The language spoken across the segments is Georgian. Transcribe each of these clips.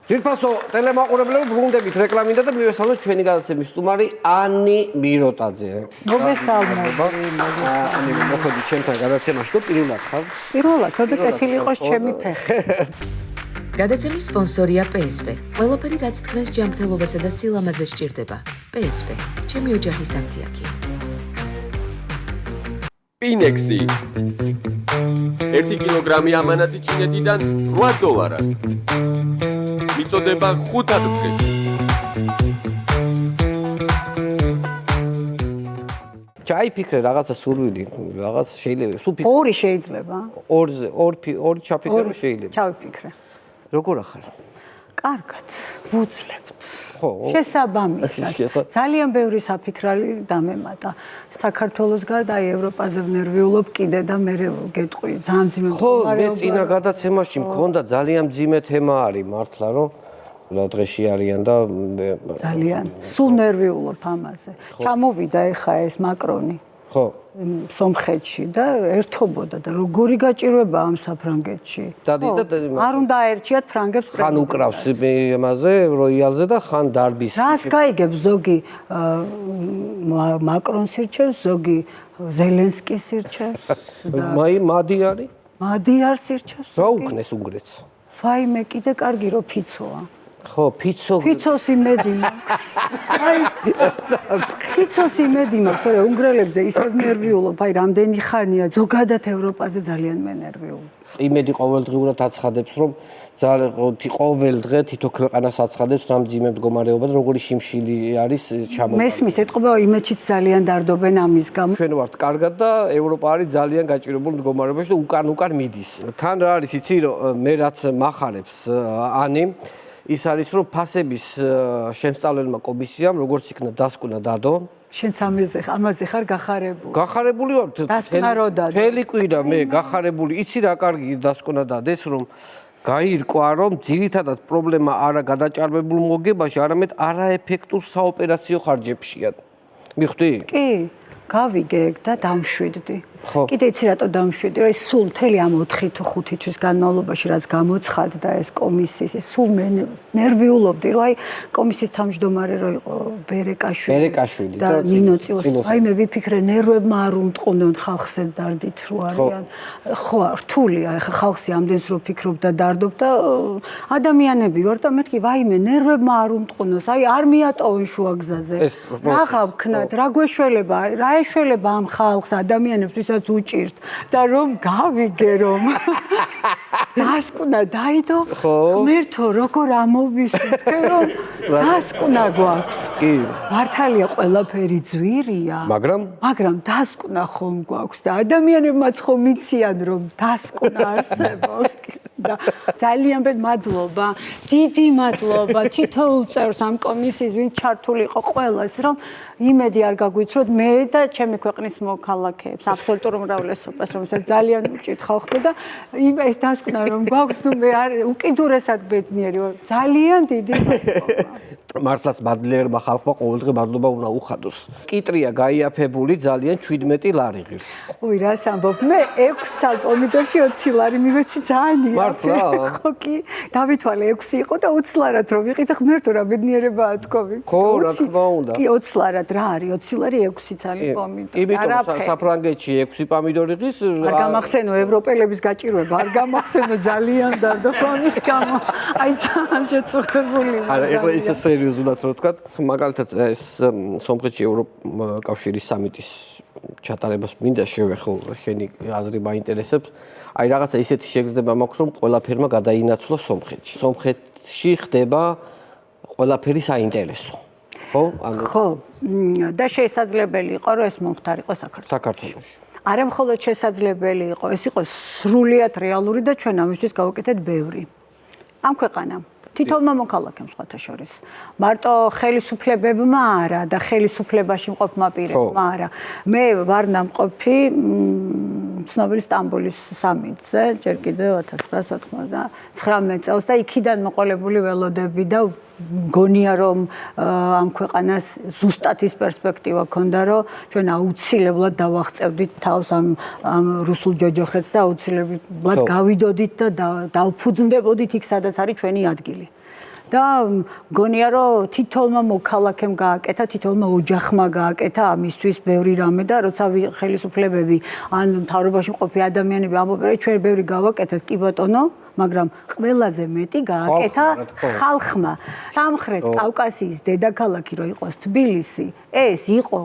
ძირფასო ტელემაყურებლებო ბრუნდებით რეკლამინდა და მივესალმოთ ჩვენი გადაცემის სტუმარი ანი მიროტაძე. მოგესალმებით. ანი მოხდი ჩემთან გადაცემაში თუ პირველად ხარ? პირველად, თორე კეთილი იყოს ჩემი ფეხი. გადაცემის სპონსორია PSP. ყველაფერი რაც თქვენს ჯანმრთელობასა და სილამაზეს სჭირდება. PSP. ჩემი ოჯახის ამთიაქი. Pinexi. 1 კილოგრამი ამანათი ჩინეთიდან $8. მიწოდება 5 დღეს. ჩაიფიქრე რაღაცა სურვილი, რაღაც შეიძლება, სულ ფიქრე. ორი შეიძლება. ორი ჩაფიქრე შეიძლება. ჩავიფიქრე. როგორ ახარ? კარგად, ვუძლებთ. ხო. შესაბამისად. ძალიან ბევრი საფიქრალი დამემატა. საქართველოს გარდა აი ევროპაზე ვნერვიულობ კიდე და მე გეტყვი ძალიან ძიმე მდგომარეობა. ხო, მე წინა გადაცემაში მქონდა ძალიან ძიმე თემა არის მართლა რომ დღეში არიან და ძალიან სულ ნერვიულობ ამაზე. ჩამოვიდა ეხა ეს მაკრონი. ხო. სომხეთში და ერთობოდა და როგორი გაჭირვება ამ საფრანგეთში. არ უნდა აერჩიათ ფრანგებს პრეზიდენტად. ხან უკრავს იმაზე როიალზე და ხან დარბის. რას გაიგებს ზოგი მაკრონს ირჩევს, ზოგი ზელენსკის ირჩევს და მადი არის? მადიარს ირჩევს. რა უკნეს უნგრეთს? ვაიმე, კიდე კარგი რო ფიცოა. ხო, ფიცოს იმედი მაქვს. აი, ფიცოს იმედი მაქვს, თორე უნგრელებზე ისევ ნერვიულობ, აი, რამდენი ხანია ზოგადად ევროპაზე ძალიან მენერვიულობ. იმედი ყოველდღიურად აცხადებს, რომ ყოველ დღე თითო ქვეყანას აცხადებს რამ ძიმე მდგომარეობა და როგორი შიმშილი არის ჩამოყალიბებული. მესმის ეთყობა იმედშიც ძალიან დარდობენ ამის გამო. ჩვენ ვართ კარგად და ევროპა არის ძალიან გაჭირვებული მდგომარეობაში და უკან მიდის. თან რა არის იცი რომ მე რაც მახარებს ანი ის არის რომ ფასების შემსწავლელმა კომისიამ როგორც იქნა დასკვნა დადო შენც ამაზე ხარ გახარებული. გახარებული ვარ დასკვნა რო დადო. მთელი კვირა მე გახარებული იცი რა კარგი დასკვნა დადეს რომ გაირკვა რომ ძირითადად პრობლემა არა გადაჭარბებულ მოგებაში არამედ არაეფექტურ საოპერაციო ხარჯებშია. მიხვდი? კი, გავიგე და დამშვიდდი. ხო. კიდე იცი რატო დამშვიდი? რომ ის სულ მთელი ამ 4 თუ 5 თვის განმავლობაში რაც გამოცხადდა ეს კომისიის, ის სულ მე ნერვიულობდი, რომ აი კომისიის თავმჯდომარე რო იყო ბერეკაშვილი და ნინო წილოსი. აი მე ვიფიქრე ნერვებმა არ უმტყუნონ ხალხზე დარდით რო არიან. ხო, რთულია, ეხა ხალხი ამდენს რო ფიქრობ და დარდობ და ადამიანები ვარ და მეთქი ვაიმე ნერვებმა არ უმტყუნოს. აი არ მიატოვონ შუა გზაზე. რა ხავქნათ, რა გვეშველება, რა ეშველება ამ ხალხს ადამიანებს ვისაც უჭირთ და რომ გავიგე რომ დასკვნა დაიდო ღმერთო როგორ ამოვისურვეთ რომ დასკვნა გვაქვს. კი. მართალია ყველაფერი ძვირია, მაგრამ დასკვნა ხომ გვაქვს და ადამიანებმაც ხომ იციან რომ დასკვნა არსებობს. და ძალიან ბევრი მადლობა, დიდი მადლობა თითოეულ წევრს ამ კომისიის ვინ ჩართული იყო ყველას რომ იმედი არ გაგვიცროთ მე და ჩემი ქვეყნის მოქალაქეებს აბსოლუტურ უმრავლესობას რომელსაც ძალიან უჭირთ ხალხი და ეს დასკვნა რომ გვაქვს ნუ მე არ უკიდურესად ბედნიერი ვარ ძალიან დიდი მადლობა. მართლაც მადლიერმა ხალხმა ყოველდღე მადლობა უნდა უხადოს. კიტრია გაიაფებული ძალიან 17 ლარი ღირს. უი რას ამბობ მე 6 წალ პომიდორში 20 ლარი მივეცი ძალიან მართლა? ხო კი დავითვალე 6 იყო და 20 ლარად რო ვიყიდე და ღმერთო რა ბედნიერებაა თქო. ხო რა თქმა უნდა. კი 20 ლარად რა არის 20 ლარი 6 წალი პომიდორი. იმიტომ საფრანგეთში 6 პომიდორი ღირს არ გამახსენო ევროპელების გაჭირვება არ გამახსენო ძალიან დარდო ამის გამო. აი ძალიან შეწუხებული ვარ. არა ეხლა ისე სერიოზულად რო ვთქვა, მაგალითად ეს სომხეთში ევროკავშირის სამიტის ჩატარებას მინდა შევეხო, შენი აზრი მაინტერესებს. აი რაღაცა ისეთი შეგრძნება მაქვს, რომ ყველაფერმა გადაინაცვლა სომხეთში. სომხეთში ხდება ყველაფერი საინტერესო. ხო? ხო. და შესაძლებელი იყო, რომ ეს მომხდარიყო საქართველოში. არა მხოლოდ შესაძლებელი იყო, ეს იყო სრულიად რეალური და ჩვენ ამისთვის გავაკეთეთ ბევრი. ამ ქვეყანამ თითოეულმა მოქალაქემ სხვათა შორის. მარტო ხელისუფლებებმა არა და ხელისუფლებაში მყოფმა პირებმა არა. მე ვარ ნამყოფი ცნობილი სტამბოლის სამიტზე, ჯერ კიდევ 1999 წელს და იქიდან მოყოლებული ველოდები და მგონია რომ ამ ქვეყანას ზუსტად ის პერსპექტივა ქონდა რომ ჩვენ აუცილებლად დავაღწევდით თავს ამ რუსულ ჯოჯოხეთს და აუცილებლად გავიდოდით და დავფუძნდებოდით იქ სადაც არის ჩვენი ადგილი. და მგონია რომ თითოეულმა მოქალაქემ გააკეთა, თითოეულმა ოჯახმა გააკეთა ამისთვის ბევრი რამე და როცა ხელისუფლებები ან მთავრობაში მყოფი ადამიანები ამბობენ, ჩვენ ბევრი გავაკეთეთ, კი ბატონო, მაგრამ ყველაზე მეტი გააკეთა ხალხმა. სამხრეთ კავკასიის დედაქალაქი რო იყოს თბილისი, ეს იყო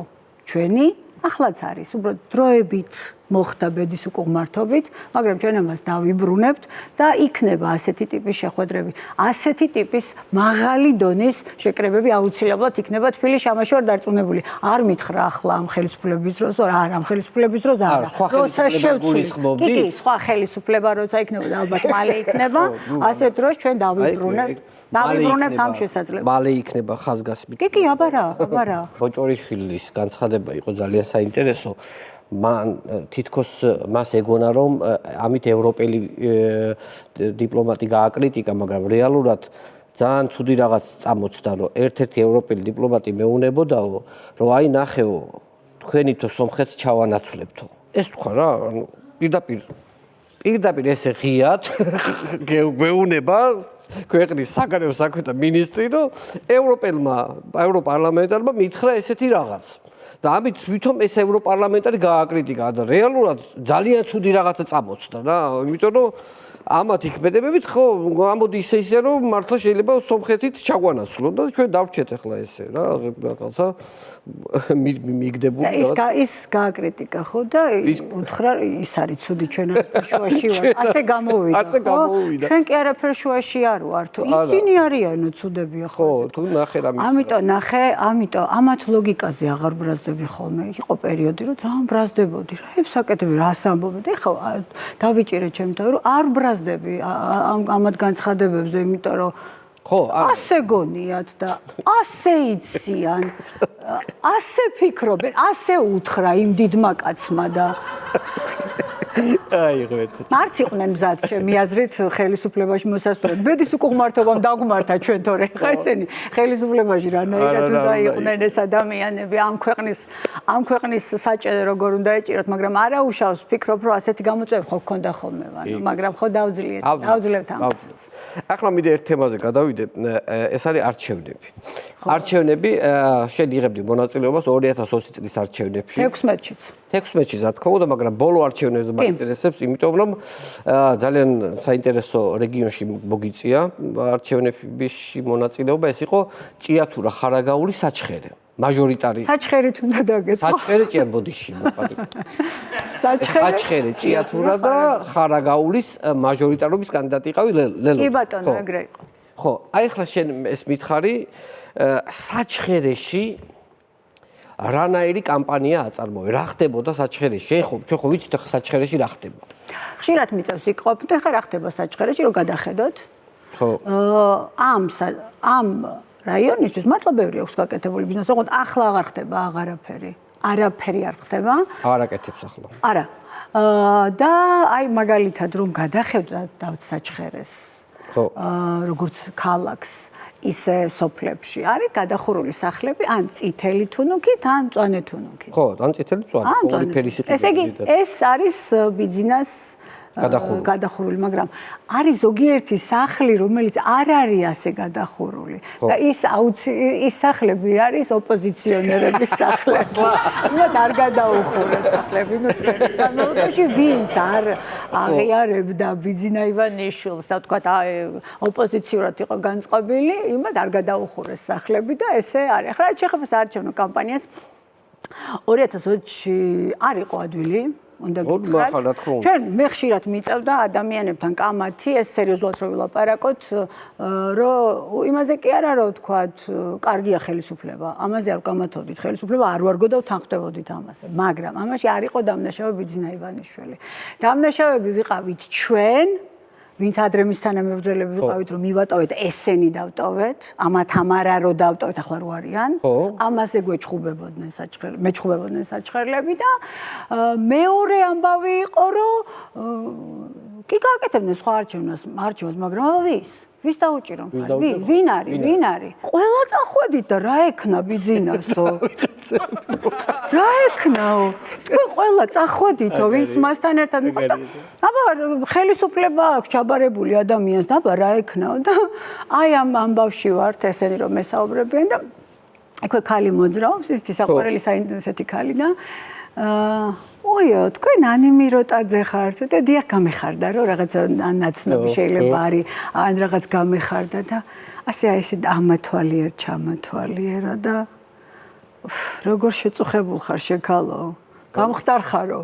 ჩვენი, ახლაც არის, უბრალოდ დროებით მოხდა ბედის უკუღმართობით, მაგრამ ჩვენ ამას დავიბრუნებთ და იქნება ასეთი ტიპის შეხვედრები, ასეთი ტიპის მაღალი დონის შეკრებები აუცილებლად იქნება თბილისში, ამაში ვარ დარწმუნებული. არ მითხრა ახლა ამ ხელისუფლების დროს, არა, ამ ხელისუფლების დროს არა. როცა შევცვლით, კი, სხვა ხელისუფლება როცა იქნება, ალბათ მალე იქნება, ასეთ დროს ჩვენ დავიბრუნებთ ამ შესაძლებლობას. მალე იქნება ხაზგასმით. კი, აბარა. ბოჭორიშვილის განცხადება იყო ძალიან საინტერესო. მან თითქოს მას ეგონა რომ ამით ევროპელი დიპლომატი გააკრიტიკა, მაგრამ რეალურად ძალიან ცუდი რაღაც წამოწდა, რომ ერთ-ერთი ევროპელი დიპლომატი მეუნებოდაო, რომ აი ნახეო, თქვენითო სომხეთს ჩავანაცვლებთო. ეს თქვა რა, ანუ პირდაპირ ესე ღიად მეუნება ქვეყნის საგარეო საქმეთა მინისტრი, რომ ევროპარლამენტარმა მითხრა ესეთი რაღაც. და ამით თვითონ ეს ევროპარლამენტარი გააკრიტიკა და რეალურად ძალიან ცუდი რაღაცა წამოწდა რა, იმიტომ რომ ამათ იქმედებებით ხო ამოდი ისე რომ მართლა შეიძლება სომხეთით ჩაგვანაცვლონ და ჩვენ დავრჩეთ ახლა ესე რა რაღაცა მიგდებული ის გააკრიტიკა ხო და უთხრა ის არის ცუდი ჩვენ შუაში ვარ ასე გამოვიდა ჩვენ კი არაფერ შუაში არ ვართ ისინი არიანო ცუდებია ხო თუ ნახე რა ამიტომ ამათ ლოგიკაზე აღარ ბრაზდები ხოლმე იყო პერიოდი რომ ძალიან ბრაზდებოდი რა ებს აკეთები რას ამბობდი ეხლა დავიჭირე ჩემ თავი რომ არ ბრაზდები ამათ განცხადებებზე იმიტომ რომ ხო ასე გონიათ და ასე იციან ასე ფიქრობენ ასე უთხრა იმ დიდმა კაცმა და აი ღეთ მარც იყვნენ მზად ჩემი აზრით ხელისუფლებაში მოსასვლელად ბედის უკუღმართობამ დაგმართა ჩვენ თორე ხა ესენი ხელისუფლებაში რანაირად უნდა იყვნენ ეს ადამიანები ამ ქვეყნის საჭე როგორ უნდა ეჭიროთ მაგრამ არაუშავს ფიქრობ რომ ასეთი გამოწვევები ხო გქონდა ხოლმე ვანო მაგრამ ხო დავძლებთ ამასაც ახლა მინდა ერთ თემაზე გადავიდე ეს არის არჩევნები შედიღებდი მონაწილეობას 2020 წლის არჩევნებში 16-ში რა თქმა უნდა მაგრამ ბოლო არჩევნებზე მაინტერესებს იმიტომ რომ ძალიან საინტერესო რეგიონში მოგიწია არჩევნებში მონაწილეობა ეს იყო ჭიათურა ხარაგაული საჩხერე მაჟორიტარი საჩხერით უნდა დაგეცო საჩხერე ჭიათბოდიში საჩხერე ჭიათურა და ხარაგაულის მაჟორიტარობის კანდიდატი იყავი ლელო კი ბატონო ეგრე იყო ხო აი ახლა შენ ეს მითხარი საჩხერეში რანაირი კამპანია აწარმოე რა ხდებოდა საჩხერეში ჩვენ ხო ვიცით ახლა საჩხერეში რა ხდება ხშირად მიწევს იქ ყოფნა ხა რა ხდება საჩხერეში რომ გადახედოთ ხო ამ რაიონისთვის მართლა ბევრი აქვს გაკეთებული ბიზნესი ოღონდ ახლა აღარ ხდება არაფერი არ ხდება აღარ აკეთებს ახლა არა და აი მაგალითად რომ გადახედოთ საჩხერეს ხო როგორც ქალაქს ისე სოფლებში არის გადახურული სახლები ან წითელი თუნუქით ან მწვანე თუნუქით. ხო, ან წითელი მწვანე, ორი ფერის იყიდა. ესე იგი, ეს არის ბიზნეს გადახურული, მაგრამ არის ზოგიერთი სახლი, რომელიც არ არის ასე გადახურული. და ის სახლები არის ოპოზიციონერების სახლები. იმათ არ გადაუხურეს სახლები, ნუ ვინც არ აღიარებდა ბიძინა ივანიშვილს და თქვა ოპოზიციურად იყო განწყობილი, იმათ არ გადაუხურეს სახლები და ესე არის. ახლა რაც შეეხება საარჩევნო კამპანიას 2020-ში არ იყო ადვილი უნდა გითხრათ. ჩვენ მე ხშირად მიწევდა ადამიანებთან კამათი, ეს სერიოზულად რო ვილაპარაკოთ, რომ იმაზე კი არა რომ ვთქვათ, კარგია ხელისუფლება, ამაზე არ ვკამათობდით, ხელისუფლება არ ვარგო და ვთანხმდებოდით ამაზე, მაგრამ ამაში არ იყო დამნაშავე ბიძინა ივანიშვილი. დამნაშავეები ვიყავით ჩვენ ვინც ადრე მის თანამებრძოლები ვიყავით რომ მივატოვეთ ესენი დავტოვეთ ამათ ამარა რო დავტოვეთ ახლა რო არიან ამაზე გვეჩხუბებოდნენ საჩხერლები და მეორე ამბავი იყო რომ კი გააკეთებდნენ სხვა არჩევნას მაგრამ ვის ვის დაუჭირო? ვინ არის? ყველა წახვედით და რა ექნა ბიძინასო? რა ექნაო? თქვენ ყველა წახვედითო, ვინც მასთან ერთად მოხდა. აბა ხელისუფლება აქვს ჩაბარებული ადამიანს, აბა რა ექნაო და აი ამ ამბავში ვართ ესენი რომ ესაუბრებიან და აქვე ქალი მოძრაობს, ის საყვარელი საინტერესო ქალი და ოიო, თქვენ ანიმიროტაძე ხართ და დიახ გამეხარდა რომ რაღაცა ნაცნობი შეიძლება არის, ან რაღაც გამეხარდა და ასე აი ესე ამათვალიერ ჩამათვალიერა და როგორ შეწუხებულ ხარ შეკალო? გამხდარხარო.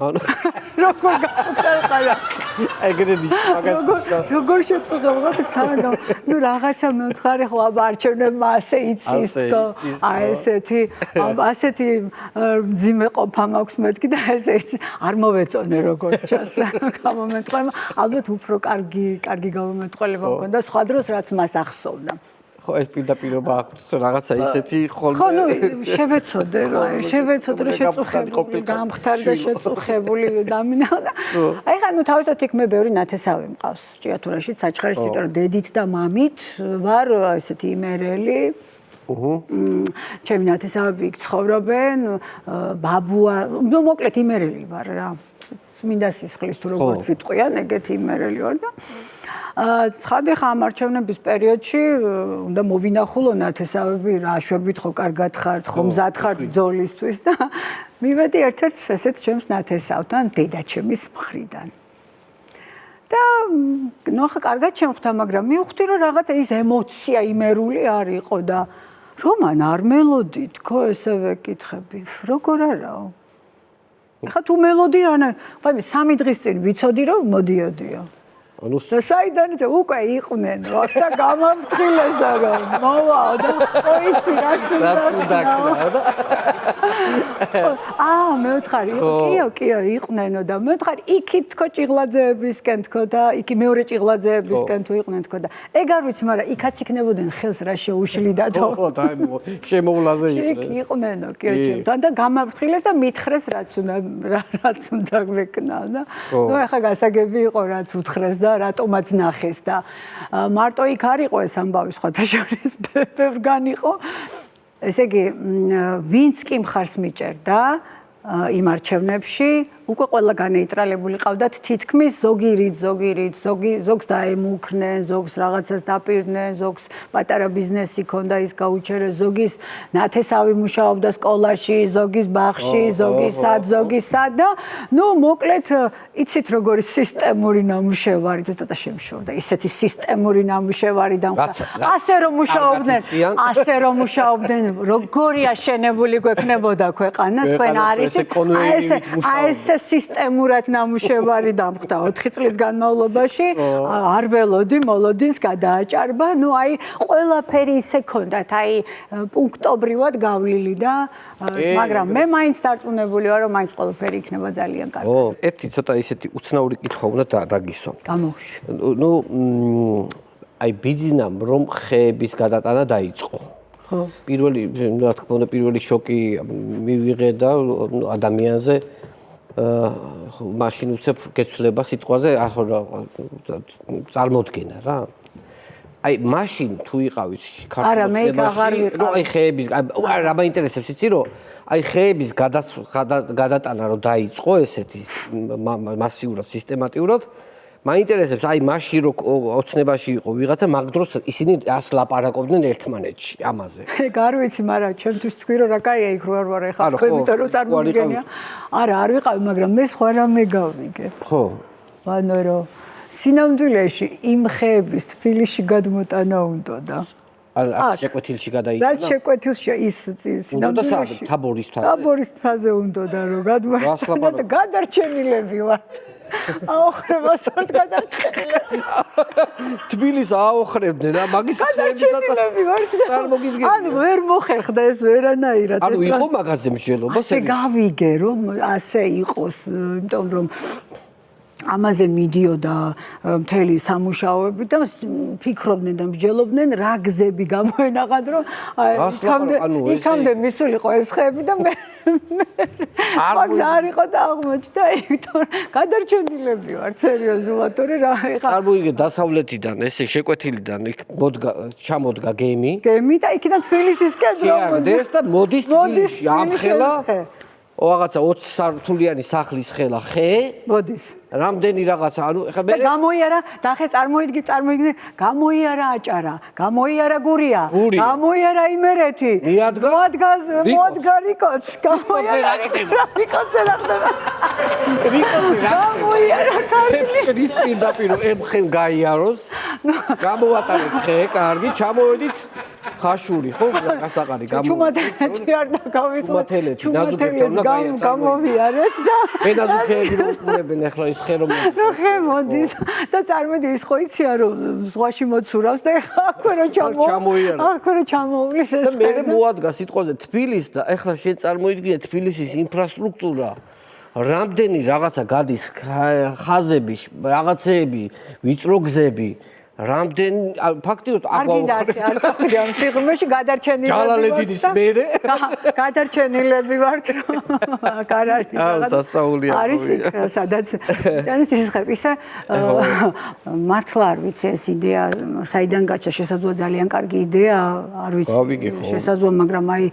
როგორ გამხდარხარო? ეგრედი მაგას როგორ შეწუხებულ ხარ თქო? ნუ რაღაცა მეუთხარი ხო აბა არჩევნებმა ასე იცის თქო. აი ასეთი ძიმე ყოფა მაქვს მეთქი და ესე იცი არ მოვეწონე როგორ ჩას გამომეტყველება. ალბათ უფრო კარგი გამომეტყველება მქონდა სხვა დროს რაც მას ახსოვდა. ხო ეს პირდაპირობა აქვს რაღაცა ისეთი ხოლმე ხო ნუ შევეცოდე რომ შეწუხებული გამხდარი და შეწუხებული დამინა და აი ხა ნუ თავისთავად იქ მე ბევრი ნათესავი მყავს ჭიათურაში საჩხერის იმიტომ რომ დედით და მამით ვარ ესეთი იმერელი ჩემი ნათესავები იქ ცხოვრობენ ბაბუა ნუ მოკლედ იმერელი ვარ რა წმინდა სისხლის თუ როგორც ვიტყვიან ეგეთი იმერელი ვარ და ცხადე ხა ამ არჩევნების პერიოდში უნდა მოვინახულო ნათესავები რა შვებით ხო კარგად ხართ ხო მზად ხართ ბრძოლისთვის და მივედი ერთ-ერთ ესეთ ჩემს ნათესავთან დედაჩემის მხრიდან და ნუ ხა კარგად შემხვდა მაგრამ მივხვდი რომ რაღაცა ის ემოცია იმერული არ იყო და რომან არ მელოდი თქო ესევე კითხები როგორ არაო ხა თუ მელოდი რა ვაიმე 3 დღის წინ ვიცოდი რომ მოდიოდიო ანუ საიდანაც უკვე იყვნენ ვარ და გამამფრთხილესა რომ მოვაო და ოიცი რაც უნდა და მე ვთხარი კიო იყვნენო და მე ვთხარი იქით თქო ჭიღლაძეებისკენ თქო და იქი მეორე ჭიღლაძეებისკენ თუ იყვნენ თქო და ეგ არ ვიცი მაგრამ იქაც იქნებოდნენ ხელს რა შეუშლიდათო ხო და შემოვლაზე იყვნენო კიო ჩემთან და გამამფრთხილეს და მითხრეს რაც უნდა მეკნა და ნუ ახლა გასაგები იყო რაც უთხრეს და რატომაც ნახეს და მარტო იქ არ იყო ეს ამბავი სხვათა შორის ბევრგან იყო ესე იგი ვინც კი მხარს მიჭერდა იმ არჩევნებში უკვე ყველა განეიტრალებული ყავდათ თითქმის ზოგი ზოგს დაემუქრნენ ზოგს რაღაცას დაპირდნენ ზოგს პატარა ბიზნესი ქონდა ის გაუჩერეს ზოგის ნათესავი მუშაობდა სკოლაში ზოგის ბაღში ზოგის სად და ნუ მოკლედ იცით როგორი სისტემური ნამუშევარი ცოტა შემშორდა ისეთი სისტემური ნამუშევარი დამხდა ასე რომ მუშაობდნენ როგორი აშენებული გვექნებოდა ქვეყანა თქვენ არის ეს სისტემურად ნამუშევარი დამხდა 4 წლის განმავლობაში არ ველოდი მოლოდინს გადააჭარბა ნუ აი ყველაფერი ისე ქონდათ აი პუნქტობრივად გავლილი და მაგრამ მე მაინც დარწმუნებული ვარ რომ მაინც ყველაფერი იქნება ძალიან კარგი ო ერთი ცოტა ისეთი უცნაური კითხვა უნდა დაგისვა გამოვში ნუ აი ბიძინამ რომ ხეების გადატანა დაიწყო პირველი რა თქმა უნდა პირველი შოკი მივიღე და ადამიანზე მაშინ უცებ გეცვლება სიტყვაზე ახლა წარმოდგენა რა აი მაშინ თუ იყავით ქართულში ნუ აი ხეების რა მაინტერესებს იცი რომ აი ხეების გადატანა რომ დაიწყო ესეთი მასიურად სისტემატიურად მაინტერესებს აი მაშინ რო ოცნებაში იყო ვიღაცა მაგ დროს ისინი რას ლაპარაკობდნენ ერთმანეთში ამაზე ეგ არ ვიცი მაგრამ ჩემთვის თქვი რომ რა კაია იქ რო არ ვარ ეხლა თქვენ იმიტომ რომ წარმოგიდგენია არა არ ვიყავი მაგრამ მე სხვა რამე გავიგე ხო ანუ რომ სინამდვილეში იმ ხეების თბილისში გადმოტანა უნდა და არა შეკვეთილში გადაიწყო რა შეკვეთილში ის სინამდვილეში თაბორის თაზე უნდა და რომ გადმოტანა და გადარჩენილები ვართ აოხრებას ვარ გადარჩენილები თბილისს აოხრებდნენ რა მაგის გადარჩენილები ვარ ანუ ვერ მოხერხდა ეს ვერანაირად ანუ იყო მაგაზე მსჯელობა ასე გავიგე რომ ასე იყოს იმიტომ რომ ამაზე მიდიოდა მთელი სამუშაოები და ფიქრობდნენ და მსჯელობდნენ რა გზები გამოენახათ რომ იქამდე მისულიყო ეს ხეები და მე არ იყო და აღმოჩნდა იქ გადარჩენილები ვართ სერიოზულად თორე რა ეხა წარმოვიდგინე დასავლეთიდან ესე შეკვეთილიდან იქ ჩამოდგა გემი და იქიდან თბილისისკენ შეაგდეს და მოდის თბილისში ამხელა რაღაცა 20 სართულიანი სახლის ხელა ხე მოდის რამდენი რაღაცა ანუ ეხა მე გამოიარა და ხე წარმოიდგინე გამოიარა აჭარა გამოიარა გურია გამოიარა იმერეთი მოადგა რიკოც გამოიარა რიკოც გამოიარა რის პირდაპირ ემხემ გაიაროს გამოვატარეთ ხე კარგი ჩამოვედით ხაშური ხო გასაყარი ჩუმათელეთი არ დაგავიწყოთ ჩუმათელეთი გამოვიარეთ და მე ნაზუქეები რომ უყურებენ ახლა ის ხე რომ ხე მოდის და წარმოიდგინე ის ხო იცია რომ ზღვაში მოცურავს და აქვე რომ ჩამოვლის ეს და მე მოადგა სიტყვაზე თბილის და ახლა შენ წარმოიდგინე თბილისის ინფრასტრუქტურა რამდენი რაღაცა გადის ხაზები რაღაცეები ვიწრო გზები რამდენი ფაქტიურად არ გინდა არ ყოფილი ამ სიღრმეში გადარჩენილები ჯალალედინის მერე გადარჩენილები ვართ კარარი არის სადაც დანის ის ხე ისე მართლა არ ვიცი ეს იდეა საიდან გაჩა შესაძლოა ძალიან კარგი იდეა არ ვიცი შესაძლოა მაგრამ აი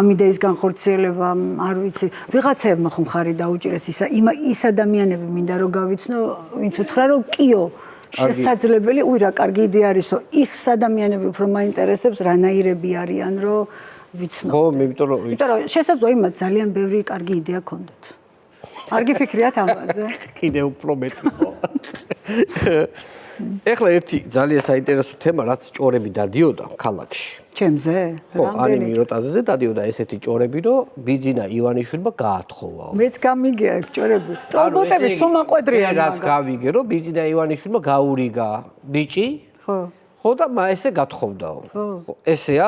ამ იდეის განხორციელება არ ვიცი ვიღაცებმა ხომ ხარი დაუჭირეს ის ადამიანები მინდა რომ გავიცნო ვინც უთხრა რომ კიო შესაძლებელი რა კარგი იდეა არისო ის ადამიანები უფრო მაინტერესებს რანაირები არიან რომ ვიცნო ხო მე იმიტომ რომ შესაძლოა იმათ ძალიან ბევრი კარგი იდეა ქონდეთ არ გიფიქრიათ ამაზე კიდე უფრო მეტი ხო ეხლა ერთი ძალიან საინტერესო თემა რაც ჭორები დადიოდა ქალაქში ჩემზე ხო ანი მიროტაძეზე დადიოდა ესეთი ჭორები რომ ბიძინა ივანიშვილმა გაათხოვა მეც გამიგია ჭორები ტროლბოტები სუმაყვედრიან რაც გავიგე რომ ბიძინა ივანიშვილმა გაურიგა ბიჭი ხო და ესე გათხოვდაო ხო ესეა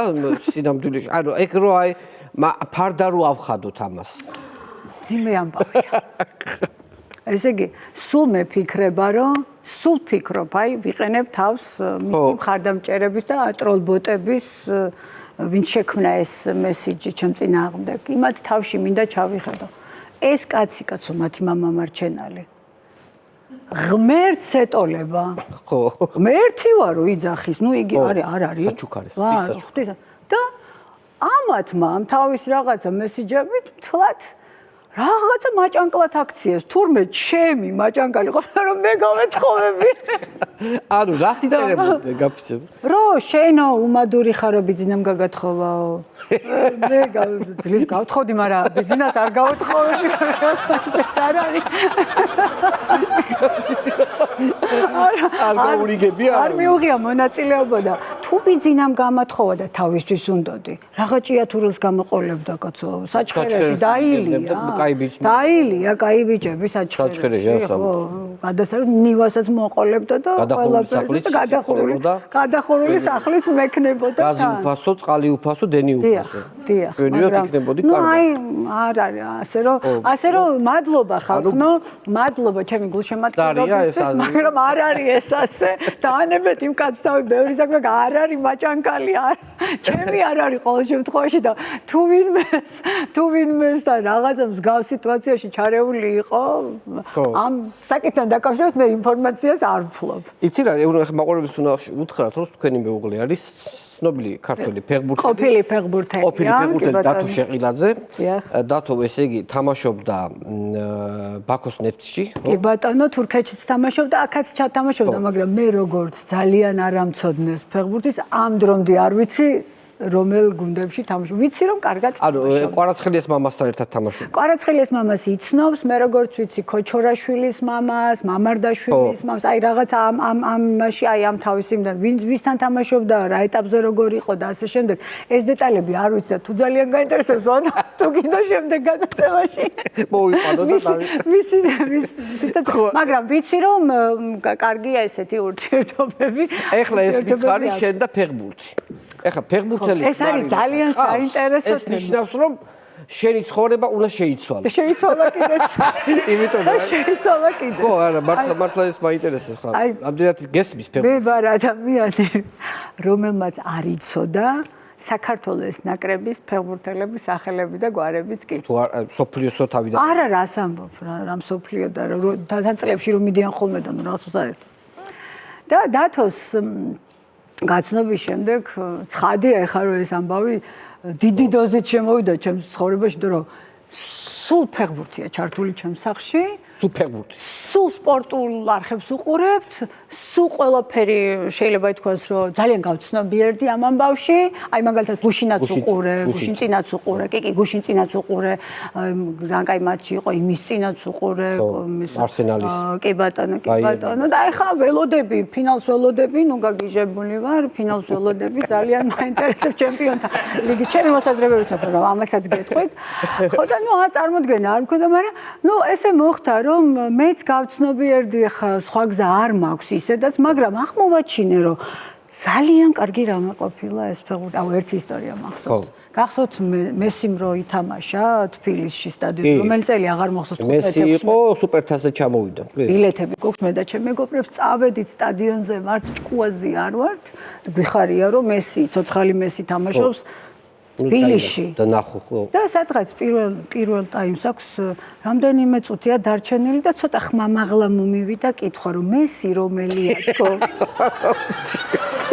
სინამდვილეში ანუ ეგ რო აი ფარდა რო ავხადოთ ამას ძიმე ამბავია ესე იგი სულ მეფიქრება რომ სულ ფიქრობ აი ვიყენებ თავს მისი მხარდამჭერების და ტროლბოტების ვინც შექმნა ეს მესიჯი ჩემ წინააღმდეგ იმათ თავში მინდა ჩავიხედო ეს კაცო მათი მამა მარჩენალი ღმერთს ეტოლება ხო ღმერთი ვარო იძახის ნუ იგი არ არის საჩუქარი ღვთისა და ამათმა ამ თავის რაღაცა მესიჯებით თლათ რაღაცა მაჭანკლად აქციეს თურმე ჩემი მაჭანკალი ყოფილა რომ მე გავეთხოვები ანუ რაც იწერებოდე გაფიცებ რო შენო უმადური ხარო ბიძინამ გაგათხოვაო მე ძლივ გავთხოვდი მაგრამ ბიძინას არ გავეთხოვები არ არის არ გაურიგები არ მიუღია მონაწილეობა და თუ ბიძინამ გამათხოვა და თავისთვის უნდოდი რაღა ჭიათურელს გამოყოლებდა კაცო საჩხერეში დაილია კაი ბიჭები საჩხერეში ხო გადასარევ ნივასაც მოყოლებდა და ყველაფერს გადახურული სახლის მექნებოდა გაზი უფასო წყალი უფასო დენი უფასო დიახ ვენივათ იქნებოდი კარგად აი არ არის ასე რომ მადლობა ხალხო მადლობა ჩემი გულშემატკივრობისთვის მაგრამ არ არის ეს ასე დაანებეთ იმ კაცს თავი ბევრი საქმე არ არის მაჭანკალი არ ჩემი არ არის ყოველ შემთხვევაში და თუ ვინმეს და რაღაცა მსგავს სიტუაციაში ჩარეული იყო ამ საკითხთან დაკავშირებით მე ინფორმაციას არ ვფლობ იცი რა ეხლა მაყურებელს უნდა უთხრათ რომ თქვენი მეუღლე არის ცნობილი ქართველი ფეხბურთელი დათო შეყილაძე დათო ესე იგი თამაშობდა ბაქოს ნეფტში კი ბატონო თურქეთშიც თამაშობდა აქაც ჩათამაშობდა მაგრამ მე როგორც ძალიან არ ამცოდნეს ფეხბურთის ამ დრომდე არ ვიცი რომელ გუნდებში თამაშობ. ვიცი რომ კარგად თამაშობ. ანუ კვარაცხელიას მამასთან ერთად თამაშობ. კვარაცხელიას მამას იცნობს, მე როგორც ვიცი ქოჩორაშვილის მამას, მამარდაშვილის მამას, აი რაღაც ამაში აი ამ თავისიმდან ვისთან თამაშობდა, რა ეტაპზე როგორ იყო და ასე შემდეგ. ეს დეტალები არ ვიცი და თუ ძალიან გაინტერესებს, თუ კიდე შემდეგ გადაცემაში. მოვიყვანო და მაგრამ ვიცი რომ კარგია ესეთი ურთიერთობები. ეხლა ეს ვიხარი შენ და ფეხბურთი. ეხლა ფეხბურთელი ეს არის ძალიან საინტერესო ეს ნიშნავს რომ შენი ცხოვრება უნდა შეიცვალო. შეიცვალა კიდეც. იმიტომ რომ შეიცვალა კიდეც. ხო, არა, მართლა ეს მაინტერესებს ხა. ამდენად გესმის მე ვარ ადამიანი, რომელმაც არ იცოდა საქართველოს ნაკრების ფეხბურთელების სახელები და გვარებიც კი. თუ სოფლიოსო თავიდან. არა, რას ამბობ, რა სოფლიო და თან წლებში რომ მიდიან ხოლმე და რაღაცას საერთოდ. და დათოს გაცნობის შემდეგ ცხადია ეხლა რომ ეს ამბავი დიდი დოზით შემოვიდა ჩემს ცხოვრებაში, იმიტომ რომ სულ ფეხბურთია ჩართული ჩემს სახლში. სულ ფეხბურთი. სულ სპორტულ არხებს უყურებთ, სულ ყველაფერი შეიძლება ითქვას, რომ ძალიან გავცნობიერდი ამ ამბავში. აი მაგალითად გუშინაც უყურე, გუშინწინაც უყურე, კი, გუშინწინაც უყურე, ძალიან კაი მატჩი იყო, იმის წინაც უყურე, არსენალის. კი ბატონო, და ეხლა ველოდები, ფინალს ველოდები, ნუ გაგიჟებული ვარ, ფინალს ველოდები, ძალიან მაინტერესებს ჩემპიონთა ლიგი. ჩემი მოსაზრებებით ვთქვი, რომ ამასაც გეტყვით. ხო და ნუ წარმოდგენა არ მქონდა, მაგრამ ნუ ესე მოხდა რომ მეც გავცნობიერდი ხა სხვა გზა არ მაქვს ისედაც, მაგრამ აღმოვაჩინე რომ ძალიან კარგი რამე ყოფილა ეს ფეხბურთი. აუ ერთი ისტორია მახსოვს. გახსოვთ მესიმ რო ითამაშა თბილისში სტადიონში, რომელი წელი აღარ მახსოვს 15-16. მესი იყო სუპერთასზე ჩამოვიდა. ბილეთები გვაქვს მე და ჩემ მეგობრებს, წავედით სტადიონზე, ვართ ჭკუაზე არ ვართ. გვიხარია რომ მესი, ცოცხალი მესი თამაშობს თბილისში და ნახო ხო. და სადღაც პირველ ტაიმს აქვს რამდენიმე წუთია დარჩენილი და ცოტა ხმამაღლა მომივიდა კითხვა რომ მესი რომელია თქო.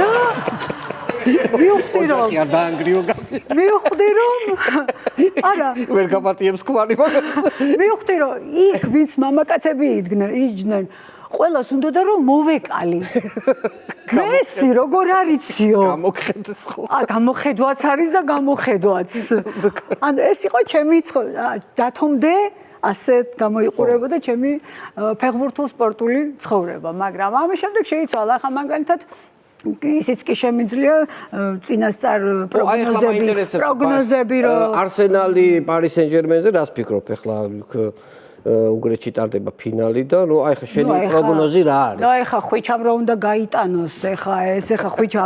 და მივხვდი რომ მივხვდი რომ არა ვერ გაპატიებს კვალი მაგას. მივხვდი რომ იქ ვინც მამაკაცები იჯდნენ ყველას უნდოდა რომ მოვეკალი. მესი როგორ არიციო? გამოხედეს ხო. გამოხედვაც არის და გამოხედვაც. ანუ ეს იყო ჩემი დათომდე ასეთ გამოიყურებოდა ჩემი ფეხბურთულ სპორტული ცხოვრება, მაგრამ ამის შემდეგ შეიცვალა ახლა მაგალითად ისიც კი შემიძლია წინასწარ პროგნოზები რომ არსენალი პარი სენ-ჟერმენზე რას ფიქრობ ახლა უნგრეთში ტარდება ფინალი და ნუ აი ხა შენი პროგნოზი რა არის? ნუ ეხა ხვიჩამ რა უნდა გაიტანოს, ეხა ხვიჩა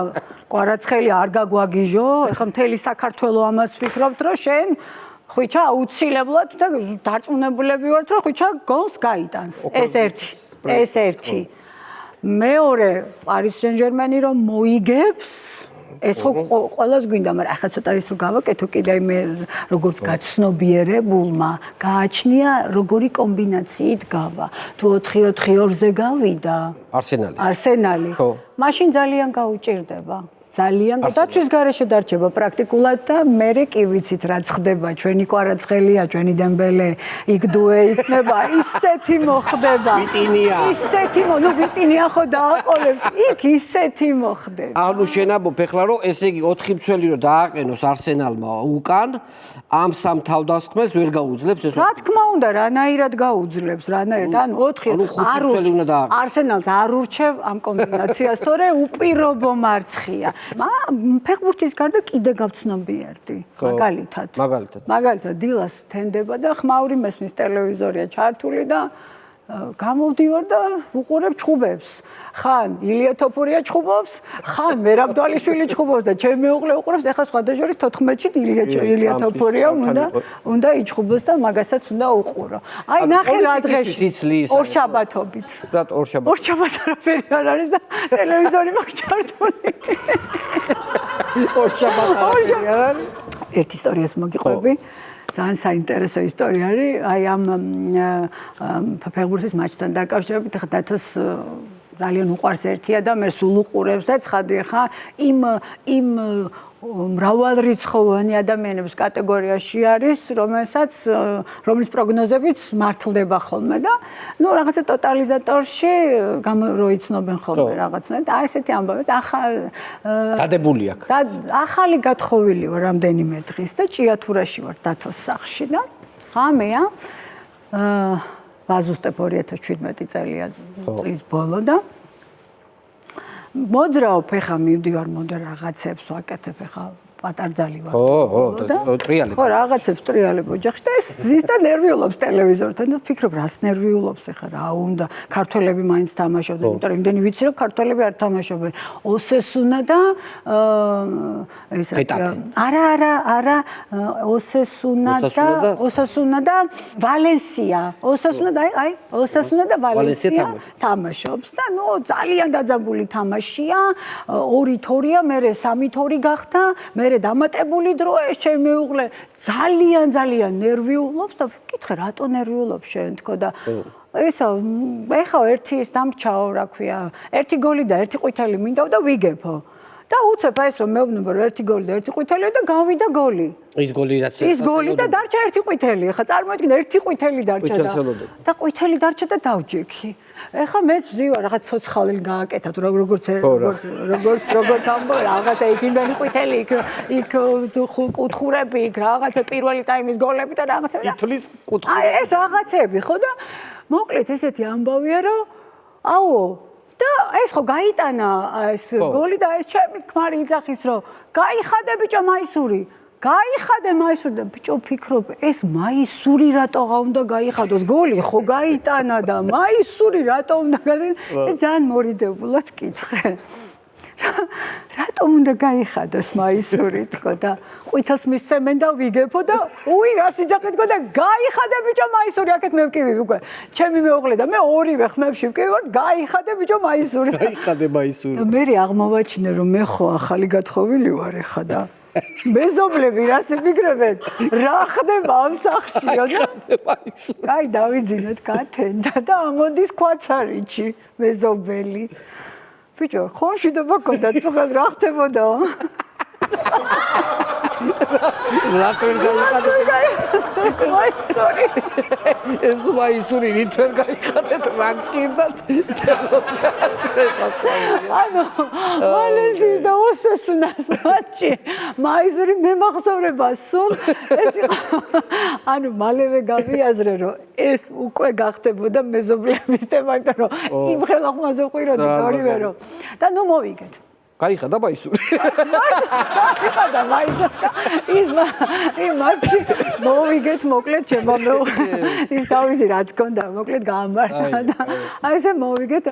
კვარაცხელი არ გაგვაგიჟო, ეხა მთელი საქართველო ამას ფიქრობთ რომ შენ ხვიჩა აუცილებლად და დარწმუნებულები ვართ რომ ხვიჩა გოლს გაიტანს. ეს ერთი. მეორე პარი სენ-ჟერმენი რომ მოიგებს ეს ხო ყველას გვინდა, მაგრამ ახლა ცოტა ის რომ გავაკეთო კიდე მე როგორც გაცნობიერებულმა გააჩნია როგორი კომბინაციით გავა. თუ 4-4-2-ზე გავიდა არსენალი. მაშინ ძალიან გაუჭირდება. ძალიან დაცვის გარეშე დარჩება პრაქტიკულად და მე კი ვიცით რაც ხდება ჩვენი კვარაცხელია, ჩვენი დემბელე, იქ დუე იქნება, ისეთი მოხდება. ისეთი ვიტინია ხო დააყოლებს, იქ ისეთი მოხდება. ანუ შენაბობ ეხლა რომ ესე იგი 4 მცველი რომ დააყენოს არსენალმა უკან, ამ სამ თავდასხმელს ვერ გაუძლებს ეს. რა თქმა უნდა, რანაირად გაუძლებს, რანაირად, ანუ 4 არსენალს არ ურჩევ ამ კომბინაციას, თორე უპირობო მარცხია. ფეხბურთის გარდა კიდე გავცნობიერდი. მაგალითად დილას თენდება და ხმაური მესმის ტელევიზორია ჩართული და გამოვდივარ და უყურებ ჩხუბებს. ხან ილია თოფურია ჩხუბობს, ხან მერაბდვალიშვილი ჩხუბობს და ჩემი მეუღლე უყურებს. ეხლა სხვადასხვა 14-ში ილია თოფურია უნდა იჩხუბოს და მაგასაც უნდა უყურო. აი ნახე რა დღეში ორშაბათობით. ორშაბათს არაფერი არ არის და ტელევიზორი მაქვს ჩართული. ორშაბათს არაფერი არ არის. ერთი ისტორიას მოგიყვები. ძალიან საინტერესო ისტორია არის. აი ამ ფეხბურთის მატჩთან დაკავშირებით ხა დათოს ძალიან უყვარს ერთია და მე სულ უყურებს და ცხადი ხა იმ მრავალრიცხოვანი ადამიანების კატეგორიაში არის, რომლის პროგნოზებიც მართლდება ხოლმე და ნუ რაღაცა ტოტალიზატორში როიცნობენ ხოლმე რაღაცნაირად. აი ესეთი ამბავი და დადებული აქ. ახალი გათხოვილი ვარ რამდენიმე დღის და ჭიათურაში ვარ დათოს სახლში და ღამეა ვაზუსტებ 2017 წლის ბოლო და მოძრაობ ეხა მივდივარ მოდე რაღაცებს ვაკეთებ ეხა პატარძალი ვარ. ხო, ტრიალებ. ხო, რაღაცებს ტრიალებ ოჯახში და ეს ზის და ნერვიულობს ტელევიზორთან და ფიქრობ, რას ნერვიულობს ახლა, რა უნდა, ქართველები მაინც თამაშობდნენ, იმიტომ რომ იმდენი ვიცი რომ ქართველები არ თამაშობენ. ოსესუნა და ეს არა, ოსესუნა და ვალენსია. ოსესუნა და ვალენსია თამაშობს და ნუ ძალიან დაძაბული თამაშია. 2-2-ია, მერე 3-2 გახდა, მერე დამატებული დრო ეს ჩემი მეუღლე ძალიან ნერვიულობს და ვკითხე რატო ნერვიულობს შენ თქო და ესა ეხა ერთი ის დამრჩაო რა ქვია ერთი გოლი და ერთი ყვითელი მინდა და ვიგებო და უცებ ეს რომ მეუბნება რომ ერთი გოლი და ერთი ყვითელი და გავიდა გოლი ის გოლი და დარჩა ერთი ყვითელი ხა წარმოიდგინე ერთი ყვითელი დარჩა და ყვითელი დარჩა და დავჯექი ეხა მეც ვზივარ რაღაც ცოცხალი გააკეთა თუ როგორც ამბო რაღაცა იქ იმენი ყვითელი იქ კუთხურები იქ რაღაცა პირველი ტაიმის გოლები და რაღაცა ითვლის კუთხური ეს რაღაცები ხო და მოკლედ ესეთი ამბავია რომ აუ და ეს ხო გაიტანა ეს გოლი და ეს ჩემი ქმარი იძახის რომ გაიხადე ბიჭო მაისური გაიხადე მაისური და ბიჭო ფიქრობ ეს მაისური რატოღა უნდა გაიხადოს გოლი ხო გაიტანა და მაისური რატო უნდა და ძალიან მორიდებულად კითხე რატომ უნდა გაიხადოს მაისური თქო და ყვითელს მისცემენ და ვიგებო და უი რას იძახეთ თქო და გაიხადე ბიჭო მაისური აქეთ მე ვკივი უკვე ჩემი მეუღლე და მე ორივე ხმებში ვკივი ვარ გაიხადე ბიჭო მაისური გაიხადე მაისური და მე აღმოვაჩინე რომ მე ხო ახალი გათხოვილი ვარ ეხა და მეზობლები რას იფიქრებენ რა ხდება ამ სახშიო და აი დავიძინოთ კათენდა და ამოდის ქვაცარიჩი მეზობელი ბიჭო ხონშიდობა გქონდა წუხად რა ხდებოდა რა თქმა ეს მაისური რითვენ გაიხადეთ მაგჭირდათ ანუ ვალენსიის და ოსესუნას მატჩი მაისური მემახსოვრება სულ ეს ანუ მალევე გავიაზრე რომ ეს უკვე გახდებოდა მეზობლების თემა და რომ იმ ხელახმაზე ყვიროდი ორივე რომ და ნუ მოვიგეთ გაიხადა მაისური გაიხადა მაისური ის მატჩი მოვიგეთ მოკლედ ჩემო ის თავისი რაც გქონდა მოკლედ გაამართა და აი ესე მოვიგეთ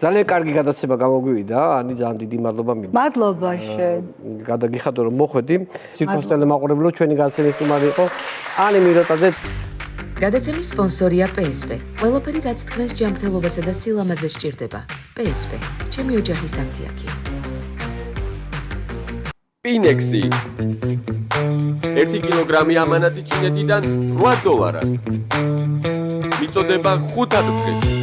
ძალიან კარგი გადაცემა გამოგვივიდა ანი ძალიან დიდი მადლობა მინდა მადლობა შენ გადაგიხადო რომ მოხვედი სიტყვის ტელემაყურებლო ჩვენი გადაცემის სტუმარი იყო ანი მიროტაძე გადაცემის სპონსორია PSP. ყველაფერი რაც თქვენს ჯანმრთელობასა და სილამაზეს სჭირდება. PSP. ჩემი ოჯახის სამთიაქი. Pinexi. 1 კილოგრამი ამანათი ჩინეთიდან $8. მიწოდება 5 დღეს.